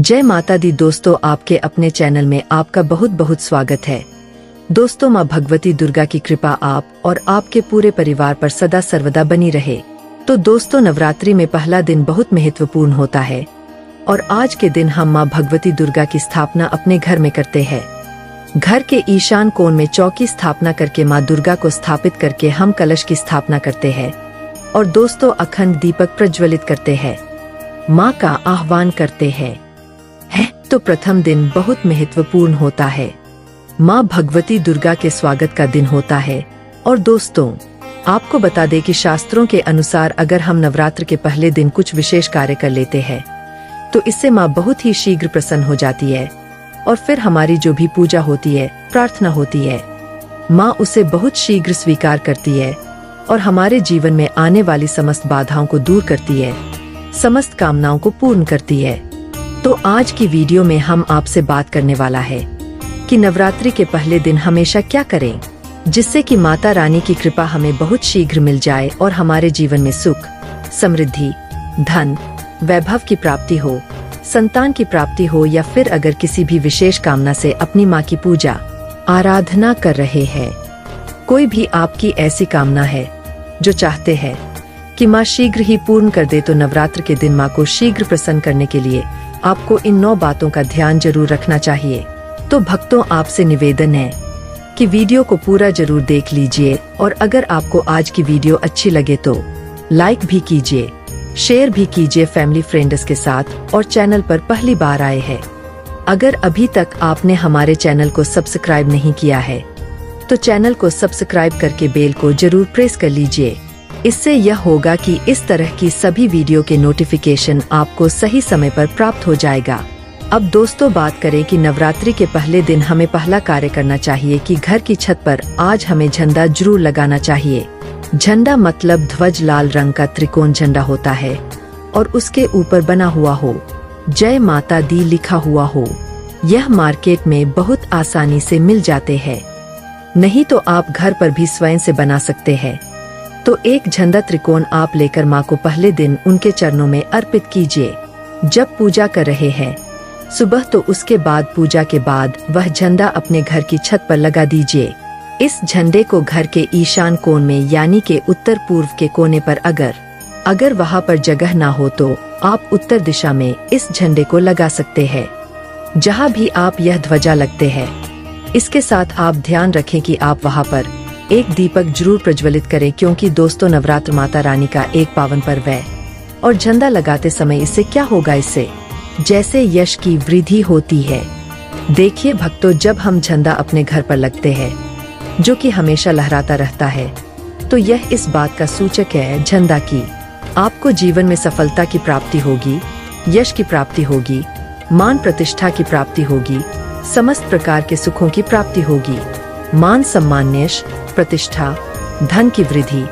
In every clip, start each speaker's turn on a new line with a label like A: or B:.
A: जय माता दी दोस्तों, आपके अपने चैनल में आपका बहुत बहुत स्वागत है। दोस्तों, माँ भगवती दुर्गा की कृपा आप और आपके पूरे परिवार पर सदा सर्वदा बनी रहे। तो दोस्तों, नवरात्रि में पहला दिन बहुत महत्वपूर्ण होता है और आज के दिन हम माँ भगवती दुर्गा की स्थापना अपने घर में करते हैं। घर के ईशान कोण में चौकी स्थापना करके माँ दुर्गा को स्थापित करके हम कलश की स्थापना करते हैं और दोस्तों अखंड दीपक प्रज्वलित करते हैं, माँ का आह्वान करते हैं। तो प्रथम दिन बहुत महत्वपूर्ण होता है, माँ भगवती दुर्गा के स्वागत का दिन होता है। और दोस्तों, आपको बता दें कि शास्त्रों के अनुसार अगर हम नवरात्र के पहले दिन कुछ विशेष कार्य कर लेते हैं तो इससे माँ बहुत ही शीघ्र प्रसन्न हो जाती है और फिर हमारी जो भी पूजा होती है, प्रार्थना होती है, माँ उसे बहुत शीघ्र स्वीकार करती है और हमारे जीवन में आने वाली समस्त बाधाओं को दूर करती है, समस्त कामनाओं को पूर्ण करती है। तो आज की वीडियो में हम आपसे बात करने वाला है कि नवरात्रि के पहले दिन हमेशा क्या करें जिससे कि माता रानी की कृपा हमें बहुत शीघ्र मिल जाए और हमारे जीवन में सुख, समृद्धि, धन, वैभव की प्राप्ति हो, संतान की प्राप्ति हो, या फिर अगर किसी भी विशेष कामना से अपनी माँ की पूजा आराधना कर रहे हैं, कोई भी आपकी ऐसी कामना है जो चाहते हैं कि माँ शीघ्र ही पूर्ण कर दे, तो नवरात्र के दिन माँ को शीघ्र प्रसन्न करने के लिए आपको इन 9 बातों का ध्यान जरूर रखना चाहिए। तो भक्तों, आपसे निवेदन है कि वीडियो को पूरा जरूर देख लीजिए और अगर आपको आज की वीडियो अच्छी लगे तो लाइक भी कीजिए, शेयर भी कीजिए फैमिली फ्रेंड्स के साथ। और चैनल पर पहली बार आए हैं, अगर अभी तक आपने हमारे चैनल को सब्सक्राइब नहीं किया है तो चैनल को सब्सक्राइब करके बेल को जरूर प्रेस कर लीजिए। इससे यह होगा कि इस तरह की सभी वीडियो के नोटिफिकेशन आपको सही समय पर प्राप्त हो जाएगा। अब दोस्तों, बात करें कि नवरात्रि के पहले दिन हमें पहला कार्य करना चाहिए कि घर की छत पर आज हमें झंडा जरूर लगाना चाहिए। झंडा मतलब ध्वज लाल रंग का त्रिकोण झंडा होता है और उसके ऊपर बना हुआ हो, जय माता दी लिखा हुआ हो। यह मार्केट में बहुत आसानी से मिल जाते हैं, नहीं तो आप घर पर भी स्वयं से बना सकते हैं। तो एक झंडा त्रिकोण आप लेकर माँ को पहले दिन उनके चरणों में अर्पित कीजिए। जब पूजा कर रहे हैं सुबह, तो उसके बाद पूजा के बाद वह झंडा अपने घर की छत पर लगा दीजिए। इस झंडे को घर के ईशान कोण में यानी के उत्तर पूर्व के कोने पर अगर वहाँ पर जगह ना हो तो आप उत्तर दिशा में इस झंडे को लगा सकते हैं, जहाँ भी आप यह ध्वजा लगते हैं। इसके साथ आप ध्यान रखें कि आप वहाँ पर एक दीपक जरूर प्रज्वलित करें, क्योंकि दोस्तों नवरात्र माता रानी का एक पावन पर्व है और झंडा लगाते समय इससे क्या होगा, इससे जैसे यश की वृद्धि होती है। देखिए भक्तों, जब हम झंडा अपने घर पर लगते हैं जो कि हमेशा लहराता रहता है, तो यह इस बात का सूचक है झंडा की आपको जीवन में सफलता की प्राप्ति होगी, यश की प्राप्ति होगी, मान प्रतिष्ठा की प्राप्ति होगी, समस्त प्रकार के सुखों की प्राप्ति होगी। मान सम्मान, यश, प्रतिष्ठा, धन की वृद्धि,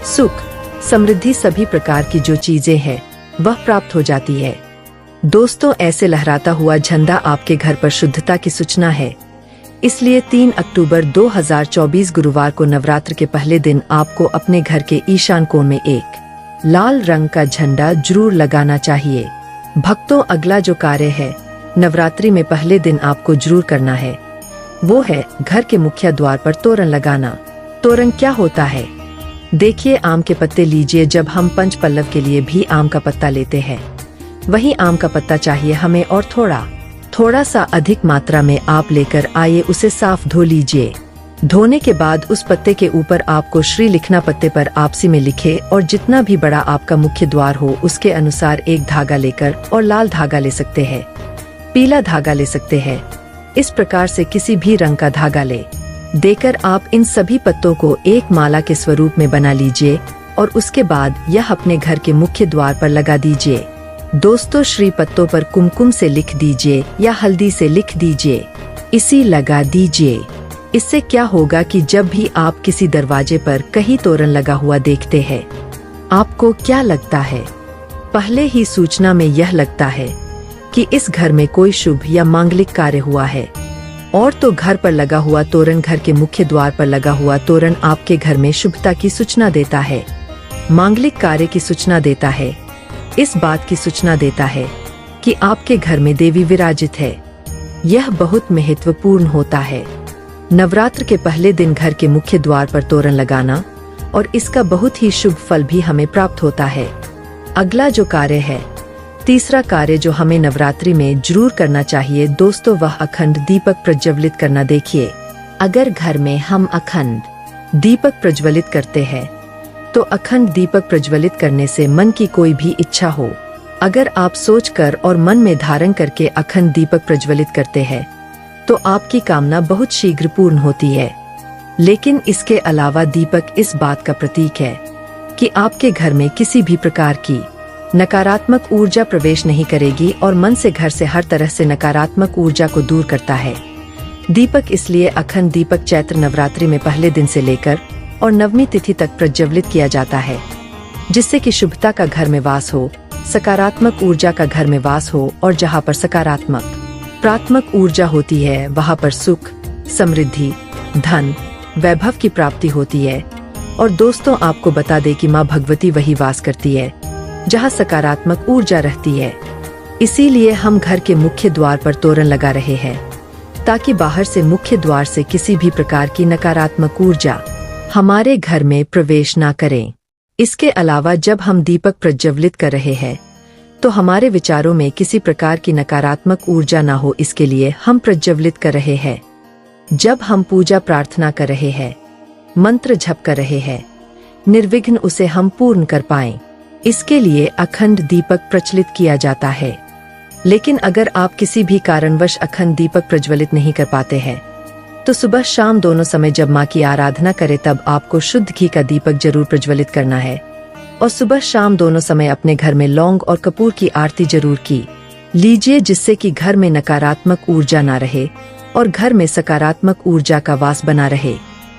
A: सुख, समृद्धि, सभी प्रकार की जो चीजें हैं वह प्राप्त हो जाती है। दोस्तों, ऐसे लहराता हुआ झंडा आपके घर पर शुद्धता की सूचना है। इसलिए 3 अक्टूबर 2024 गुरुवार को नवरात्र के पहले दिन आपको अपने घर के ईशान कोण में एक लाल रंग का झंडा जरूर लगाना चाहिए। भक्तों, अगला जो कार्य है नवरात्रि में पहले दिन आपको जरूर करना है, वो है घर के मुख्य द्वार पर तोरण लगाना। तोरण क्या होता है? देखिए, आम के पत्ते लीजिए। जब हम पंच पल्लव के लिए भी आम का पत्ता लेते हैं, वही आम का पत्ता चाहिए हमें और थोड़ा सा अधिक मात्रा में आप लेकर आइए। उसे साफ धो लीजिए। धोने के बाद उस पत्ते के ऊपर आपको श्री लिखना, पत्ते पर आपसी में लिखे और जितना भी बड़ा आपका मुख्य द्वार हो उसके अनुसार एक धागा लेकर, और लाल धागा ले सकते हैं, पीला धागा ले सकते हैं, इस प्रकार से किसी भी रंग का धागा देकर आप इन सभी पत्तों को एक माला के स्वरूप में बना लीजिए और उसके बाद यह अपने घर के मुख्य द्वार पर लगा दीजिए। दोस्तों, श्री पत्तों पर कुमकुम से लिख दीजिए या हल्दी से लिख दीजिए, इसी लगा दीजिए। इससे क्या होगा कि जब भी आप किसी दरवाजे पर कहीं तोरण लगा हुआ देखते हैं, आपको क्या लगता है? पहले ही सूचना में यह लगता है कि इस घर में कोई शुभ या मांगलिक कार्य हुआ है। और तो घर पर लगा हुआ तोरण, घर के मुख्य द्वार पर लगा हुआ तोरण आपके घर में शुभता की सूचना देता है, मांगलिक कार्य की सूचना देता है, इस बात की सूचना देता है कि आपके घर में देवी विराजित है। यह बहुत महत्वपूर्ण होता है। नवरात्र के पहले दिन घर के मुख्य द्वार पर तोरण लगाना और इसका बहुत ही शुभ फल भी हमें प्राप्त होता है। अगला जो कार्य है, तीसरा कार्य जो हमें नवरात्रि में जरूर करना चाहिए दोस्तों, वह अखंड दीपक प्रज्वलित करना। देखिए, अगर घर में हम अखंड दीपक प्रज्वलित करते हैं तो अखंड दीपक प्रज्वलित करने से मन की कोई भी इच्छा हो, अगर आप सोचकर और मन में धारण करके अखंड दीपक प्रज्वलित करते हैं तो आपकी कामना बहुत शीघ्र पूर्ण होती है। लेकिन इसके अलावा दीपक इस बात का प्रतीक है कि आपके घर में किसी भी प्रकार की नकारात्मक ऊर्जा प्रवेश नहीं करेगी और मन से घर से हर तरह से नकारात्मक ऊर्जा को दूर करता है। दीपक इसलिए अखंड दीपक चैत्र नवरात्रि में पहले दिन से लेकर और नवमी तिथि तक प्रज्वलित किया जाता है, जिससे कि शुभता का घर में वास हो, सकारात्मक ऊर्जा का घर में वास हो और जहाँ पर सकारात्मक प्रात्मक ऊर्जा होती है वहाँ पर सुख, समृद्धि, धन, वैभव की प्राप्ति होती है। और दोस्तों, आपको बता दें कि माँ भगवती वही वास करती है जहाँ सकारात्मक ऊर्जा रहती है। इसीलिए हम घर के मुख्य द्वार पर तोरण लगा रहे हैं ताकि बाहर से मुख्य द्वार से किसी भी प्रकार की नकारात्मक ऊर्जा हमारे घर में प्रवेश ना करें। इसके अलावा जब हम दीपक प्रज्वलित कर रहे हैं तो हमारे विचारों में किसी प्रकार की नकारात्मक ऊर्जा ना हो, इसके लिए हम प्रज्वलित कर रहे हैं। जब हम पूजा प्रार्थना कर रहे हैं, मंत्र जप कर रहे हैं, निर्विघ्न उसे हम पूर्ण कर पाएं, इसके लिए अखंड दीपक प्रज्वलित किया जाता है। लेकिन अगर आप किसी भी कारणवश अखंड दीपक प्रज्वलित नहीं कर पाते हैं तो सुबह शाम दोनों समय जब माँ की आराधना करें तब आपको शुद्ध घी का दीपक जरूर प्रज्वलित करना है। और सुबह शाम दोनों समय अपने घर में लौंग और कपूर की आरती जरूर की लीजिए, जिससे कि घर में नकारात्मक ऊर्जा ना रहे और घर में सकारात्मक ऊर्जा का वास बना रहे।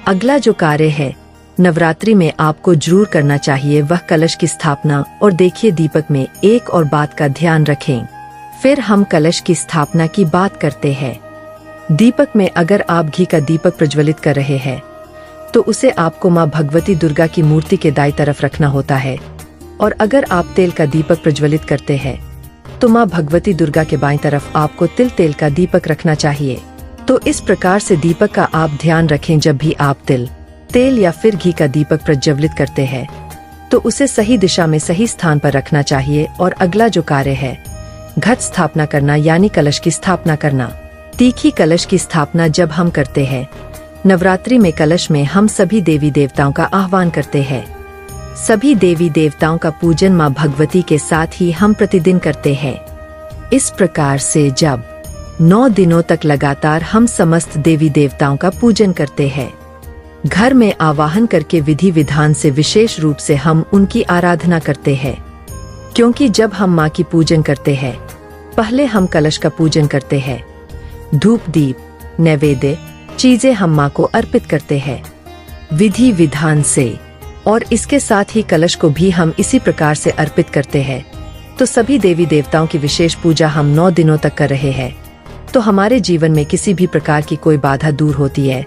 A: अगला जो कार्य है नवरात्रि में आपको जरूर करना चाहिए वह कलश की स्थापना। और देखिए, दीपक में एक और बात का ध्यान रखें, फिर हम कलश की स्थापना की बात करते हैं। दीपक में अगर आप घी का दीपक प्रज्वलित कर रहे हैं तो उसे आपको माँ भगवती दुर्गा की मूर्ति के दाईं तरफ रखना होता है। और अगर आप तेल का दीपक प्रज्वलित करते हैं तो माँ भगवती दुर्गा के बाईं तरफ आपको तिल तेल का दीपक रखना चाहिए। तो इस प्रकार से दीपक का आप ध्यान रखें, जब भी आप तिल, तेल या फिर घी का दीपक प्रज्वलित करते हैं तो उसे सही दिशा में सही स्थान पर रखना चाहिए। और अगला जो कार्य है घट स्थापना करना, यानी कलश की स्थापना करना। तीखी कलश की स्थापना जब हम करते हैं नवरात्रि में, कलश में हम सभी देवी देवताओं का आह्वान करते हैं। सभी देवी देवताओं का पूजन माँ भगवती के साथ ही हम प्रतिदिन करते हैं। इस प्रकार से जब 9 दिनों तक लगातार हम समस्त देवी देवताओं का पूजन करते हैं, घर में आवाहन करके विधि विधान से विशेष रूप से हम उनकी आराधना करते हैं। क्योंकि जब हम माँ की पूजन करते हैं, पहले हम कलश का पूजन करते हैं, धूप दीप नैवेद्य चीजें हम माँ को अर्पित करते हैं विधि विधान से, और इसके साथ ही कलश को भी हम इसी प्रकार से अर्पित करते हैं। तो सभी देवी देवताओं की विशेष पूजा हम 9 दिनों तक कर रहे हैं, तो हमारे जीवन में किसी भी प्रकार की कोई बाधा दूर होती है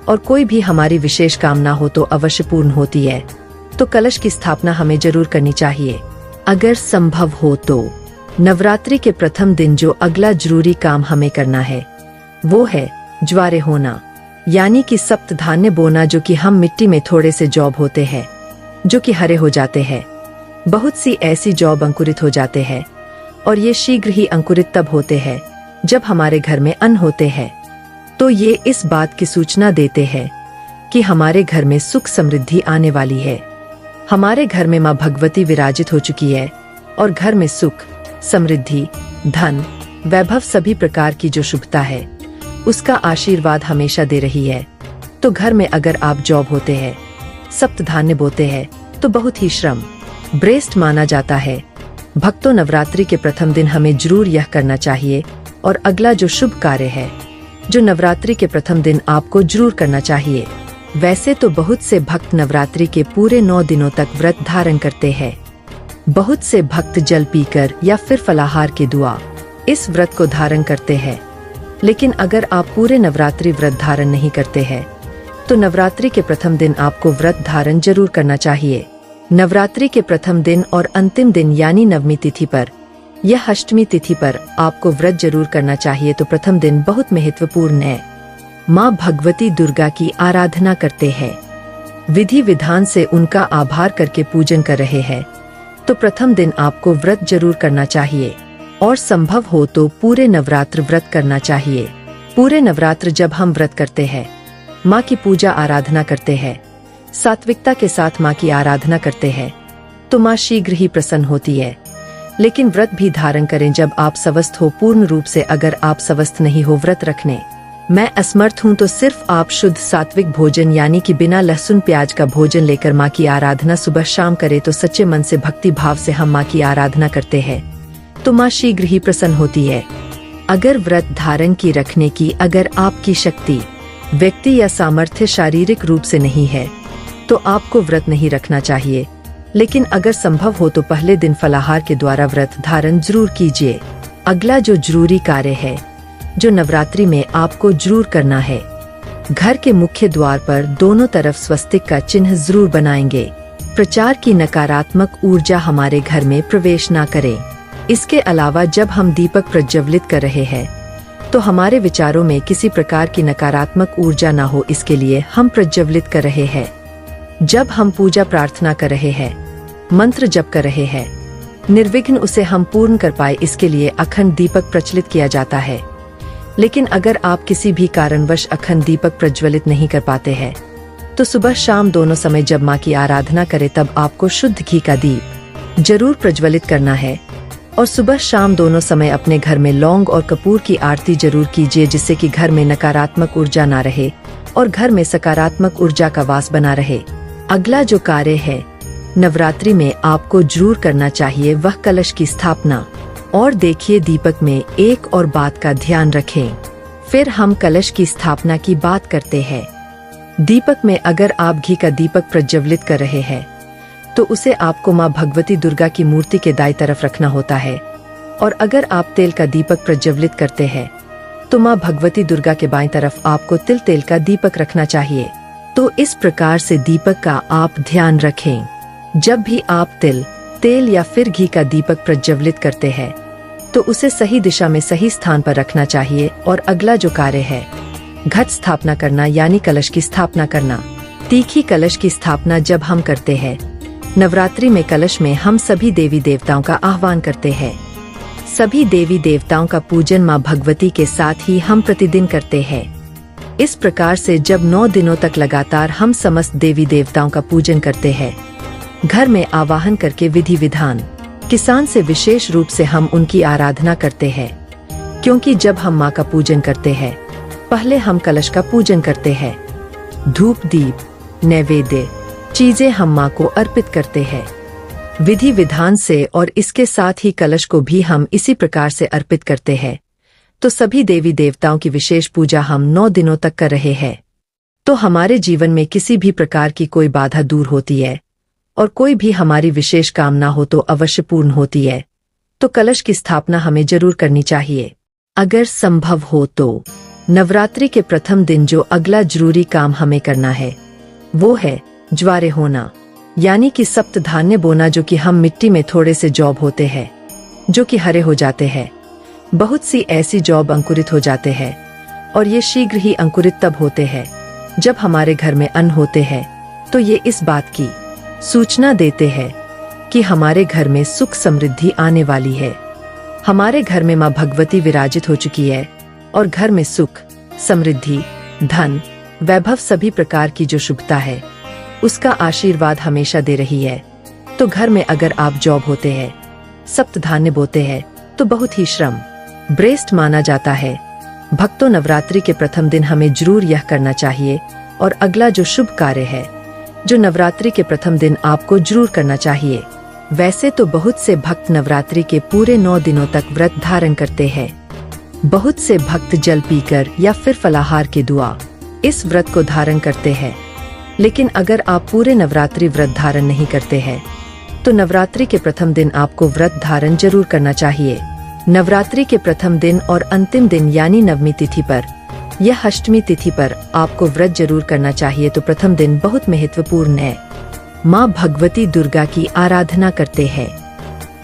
A: और कोई भी हमारी विशेष कामना हो तो अवश्य पूर्ण होती है। तो कलश की स्थापना हमें जरूर करनी चाहिए। अगर संभव हो तो नवरात्रि के प्रथम दिन जो अगला जरूरी काम हमें करना है वो है ज्वारे होना, यानी कि सप्त धान्य बोना, जो कि हम मिट्टी में थोड़े से जौब होते हैं जो कि हरे हो जाते हैं। बहुत सी ऐसी जौब अंकुरित हो जाते हैं और ये शीघ्र ही अंकुरित तब होते हैं जब हमारे घर में अन्न होते हैं। तो ये इस बात की सूचना देते हैं कि हमारे घर में सुख समृद्धि आने वाली है। हमारे घर में माँ भगवती विराजित हो चुकी है और घर में सुख, समृद्धि, धन, वैभव सभी प्रकार की जो शुभता है उसका आशीर्वाद हमेशा दे रही है। तो घर में अगर आप जॉब होते हैं, सप्त धान्य बोते हैं तो बहुत ही श्रम ब्रेस्ट माना जाता है। भक्तों, नवरात्रि के प्रथम दिन हमें जरूर यह करना चाहिए। और अगला जो शुभ कार्य है जो नवरात्रि के प्रथम दिन आपको जरूर करना चाहिए, वैसे तो बहुत से भक्त नवरात्रि के पूरे 9 दिनों तक व्रत धारण करते हैं। बहुत से भक्त जल पीकर या फिर फलाहार के दुआ इस व्रत को धारण करते हैं। लेकिन अगर आप पूरे नवरात्रि व्रत धारण नहीं करते हैं तो नवरात्रि के प्रथम दिन आपको व्रत धारण जरूर करना चाहिए। नवरात्रि के प्रथम दिन और अंतिम दिन यानी नवमी तिथि पर यह अष्टमी तिथि पर आपको व्रत जरूर करना चाहिए। तो प्रथम दिन बहुत महत्वपूर्ण है। माँ भगवती दुर्गा की आराधना करते हैं, विधि विधान से उनका आभार करके पूजन कर रहे हैं। तो प्रथम दिन आपको व्रत जरूर करना चाहिए और संभव हो तो पूरे नवरात्र व्रत करना चाहिए। पूरे नवरात्र जब हम व्रत करते हैं, माँ की पूजा आराधना करते हैं, सात्विकता के साथ माँ की आराधना करते हैं, तो माँ शीघ्र ही प्रसन्न होती है। लेकिन व्रत भी धारण करें जब आप स्वस्थ हो पूर्ण रूप से। अगर आप स्वस्थ नहीं हो व्रत रखने मैं असमर्थ हूँ, तो सिर्फ आप शुद्ध सात्विक भोजन यानी कि बिना लहसुन प्याज का भोजन लेकर माँ की आराधना सुबह शाम करें। तो सच्चे मन से भक्ति भाव से हम माँ की आराधना करते हैं तो माँ शीघ्र ही प्रसन्न होती है। अगर व्रत धारण की रखने की अगर आपकी शक्ति, व्यक्ति या सामर्थ्य शारीरिक रूप से नहीं है तो आपको व्रत नहीं रखना चाहिए। लेकिन अगर संभव हो तो पहले दिन फलाहार के द्वारा व्रत धारण जरूर कीजिए। अगला जो जरूरी कार्य है जो नवरात्रि में आपको जरूर करना है, घर के मुख्य द्वार पर दोनों तरफ स्वस्तिक का चिन्ह जरूर बनाएंगे। प्रचार की नकारात्मक ऊर्जा हमारे घर में प्रवेश ना करे। इसके अलावा जब हम दीपक प्रज्वलित कर रहे हैं तो हमारे विचारों में किसी प्रकार की नकारात्मक ऊर्जा ना हो, इसके लिए हम प्रज्वलित कर रहे हैं। जब हम पूजा प्रार्थना कर रहे हैं, मंत्र जप कर रहे हैं, निर्विघ्न उसे हम पूर्ण कर पाए, इसके लिए अखंड दीपक प्रज्वलित किया जाता है। लेकिन अगर आप किसी भी कारणवश अखंड दीपक प्रज्वलित नहीं कर पाते हैं तो सुबह शाम दोनों समय जब माँ की आराधना करें तब आपको शुद्ध घी का दीप जरूर प्रज्वलित करना है। और सुबह शाम दोनों समय अपने घर में लौंग और कपूर की आरती जरूर कीजिए, जिससे कि घर में नकारात्मक ऊर्जा ना रहे और घर में सकारात्मक ऊर्जा का वास बना रहे। अगला जो कार्य है नवरात्रि में आपको जरूर करना चाहिए वह कलश की स्थापना। और देखिए दीपक में एक और बात का ध्यान रखें, फिर हम कलश की स्थापना की बात करते हैं। दीपक में अगर आप घी का दीपक प्रज्वलित कर रहे हैं तो उसे आपको माँ भगवती दुर्गा की मूर्ति के दाईं तरफ रखना होता है। और अगर आप तेल का दीपक प्रज्वलित करते हैं तो माँ भगवती दुर्गा के बाईं तरफ आपको तिल तेल का दीपक रखना चाहिए। तो इस प्रकार से दीपक का आप ध्यान रखें। जब भी आप तिल, तेल या फिर घी का दीपक प्रज्वलित करते हैं तो उसे सही दिशा में सही स्थान पर रखना चाहिए। और अगला जो कार्य है घट स्थापना करना यानी कलश की स्थापना करना। तीखी कलश की स्थापना जब हम करते हैं नवरात्रि में, कलश में हम सभी देवी देवताओं का आह्वान करते हैं। सभी देवी देवताओं का पूजन माँ भगवती के साथ ही हम प्रतिदिन करते हैं। इस प्रकार से जब 9 दिनों तक लगातार हम समस्त देवी देवताओं का पूजन करते हैं, घर में आवाहन करके विधि विधान किसान से विशेष रूप से हम उनकी आराधना करते हैं। क्योंकि जब हम माँ का पूजन करते हैं पहले हम कलश का पूजन करते हैं। धूप दीप नैवेद्य चीजें हम माँ को अर्पित करते हैं विधि विधान से, और इसके साथ ही कलश को भी हम इसी प्रकार से अर्पित करते हैं। तो सभी देवी देवताओं की विशेष पूजा हम 9 दिनों तक कर रहे हैं। तो हमारे जीवन में किसी भी प्रकार की कोई बाधा दूर होती है और कोई भी हमारी विशेष कामना हो तो अवश्य पूर्ण होती है। तो कलश की स्थापना हमें जरूर करनी चाहिए। अगर संभव हो तो नवरात्रि के प्रथम दिन जो अगला जरूरी काम हमें करना है वो है ज्वारे होना, यानी कि सप्त धान्य बोना, जो कि हम मिट्टी में थोड़े से जौब होते हैं जो कि हरे हो जाते हैं। बहुत सी ऐसी जौब अंकुरित हो जाते हैं और ये शीघ्र ही अंकुरित तब होते हैं जब हमारे घर में अन्न होते हैं। तो ये इस बात की सूचना देते हैं कि हमारे घर में सुख समृद्धि आने वाली है। हमारे घर में माँ भगवती विराजित हो चुकी है और घर में सुख समृद्धि धन वैभव सभी प्रकार की जो शुभता है उसका आशीर्वाद हमेशा दे रही है। तो घर में अगर आप जॉब होते हैं, सप्त धान्य बोते हैं तो बहुत ही श्रम ब्रेस्ट माना जाता है। भक्तों नवरात्रि के प्रथम दिन हमें जरूर यह करना चाहिए। और अगला जो शुभ कार्य है जो नवरात्रि के प्रथम दिन आपको जरूर करना चाहिए। वैसे तो बहुत से भक्त नवरात्रि के पूरे 9 दिनों तक व्रत धारण करते हैं। बहुत से भक्त जल पीकर या फिर फलाहार के दुआ इस व्रत को धारण करते हैं। लेकिन अगर आप पूरे नवरात्रि व्रत धारण नहीं करते हैं तो नवरात्रि के प्रथम दिन आपको व्रत धारण जरूर करना चाहिए। नवरात्रि के प्रथम दिन और अंतिम दिन यानी नवमी तिथि पर या अष्टमी तिथि पर आपको व्रत जरूर करना चाहिए। तो प्रथम दिन बहुत महत्वपूर्ण है। माँ भगवती दुर्गा की आराधना करते हैं।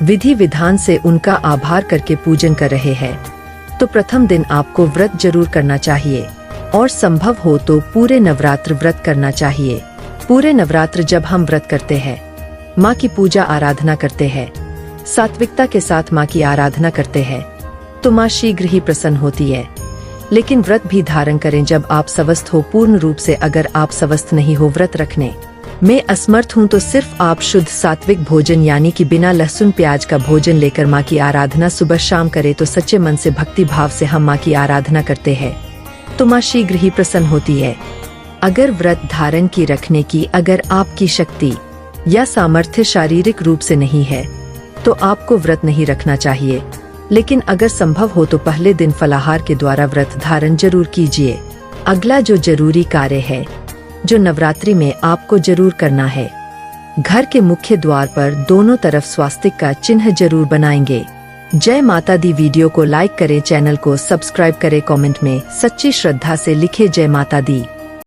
A: विधि विधान से उनका आभार करके पूजन कर रहे हैं, तो प्रथम दिन आपको व्रत जरूर करना चाहिए और संभव हो तो पूरे नवरात्र व्रत करना चाहिए। पूरे नवरात्र जब हम व्रत करते हैं, माँ की पूजा आराधना करते हैं, सात्विकता के साथ माँ की आराधना करते हैं, तो माँ शीघ्र ही प्रसन्न होती है। लेकिन व्रत भी धारण करें जब आप स्वस्थ हो पूर्ण रूप से। अगर आप स्वस्थ नहीं हो, व्रत रखने में असमर्थ हूँ, तो सिर्फ आप शुद्ध सात्विक भोजन यानी कि बिना लहसुन प्याज का भोजन लेकर माँ की आराधना सुबह शाम करें, तो सच्चे मन से भक्ति भाव से हम माँ की आराधना करते हैं तो माँ शीघ्र ही प्रसन्न होती है। अगर व्रत धारण की रखने की अगर आपकी शक्ति या सामर्थ्य शारीरिक रूप से नहीं है, तो आपको व्रत नहीं रखना चाहिए। लेकिन अगर संभव हो तो पहले दिन फलाहार के द्वारा व्रत धारण जरूर कीजिए। अगला जो जरूरी कार्य है, जो नवरात्रि में आपको जरूर करना है, घर के मुख्य द्वार पर दोनों तरफ स्वास्तिक का चिन्ह जरूर बनाएंगे। जय माता दी। वीडियो को लाइक करें, चैनल को सब्सक्राइब करें, कमेंट में सच्ची श्रद्धा से लिखे जय माता दी।